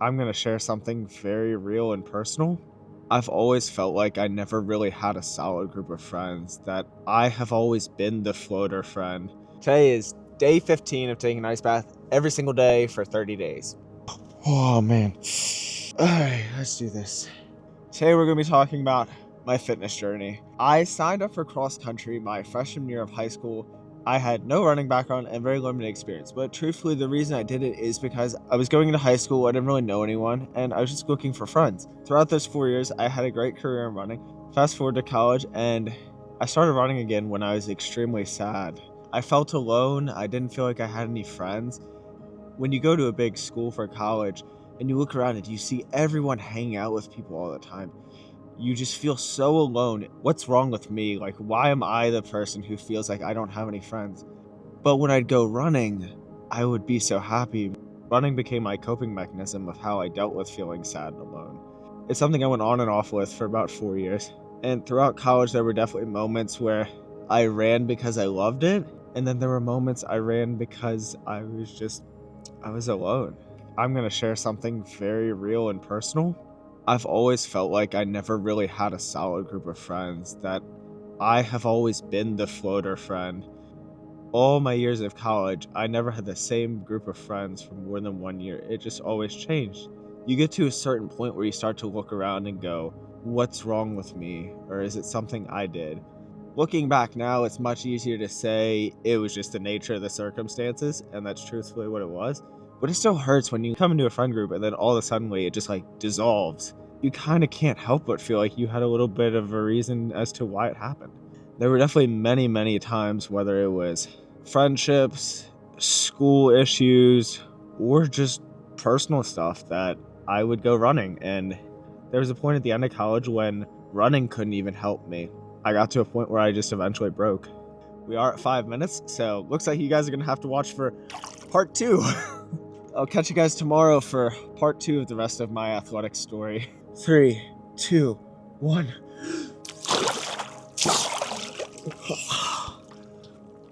I'm going to share something very real and personal. I've always felt like I never really had a solid group of friends, that I have always been the floater friend. Today is day 15 of taking an ice bath every single day for 30 days. Oh man. Alright, let's do this. Today we're going to be talking about my fitness journey. I signed up for cross country my freshman year of high school. I had no running background and very limited experience, but truthfully, the reason I did it is because I was going into high school, I didn't really know anyone, and I was just looking for friends. Throughout those 4 years, I had a great career in running. Fast forward to college, and I started running again when I was extremely sad. I felt alone, I didn't feel like I had any friends. When you go to a big school for college and you look around and you see everyone hanging out with people all the time, you just feel so alone. What's wrong with me? Like, why am I the person who feels like I don't have any friends? But when I'd go running, I would be so happy. Running became my coping mechanism of how I dealt with feeling sad and alone. It's something I went on and off with for about 4 years. And throughout college, there were definitely moments where I ran because I loved it. And then there were moments I ran because I was alone. I'm going to share something very real and personal. I've always felt like I never really had a solid group of friends, that I have always been the floater friend. All my years of college, I never had the same group of friends for more than 1 year. It just always changed. You get to a certain point where you start to look around and go, what's wrong with me? Or is it something I did? Looking back now, it's much easier to say it was just the nature of the circumstances, and that's truthfully what it was. But it still hurts when you come into a friend group and then all of a sudden it just like dissolves. You kind of can't help but feel like you had a little bit of a reason as to why it happened. There were definitely many, many times, whether it was friendships, school issues, or just personal stuff, that I would go running. And there was a point at the end of college when running couldn't even help me. I got to a point where I just eventually broke. We are at 5 minutes, so looks like you guys are going to have to watch for part 2. I'll catch you guys tomorrow for part 2 of the rest of my athletic story. 3, 2, 1.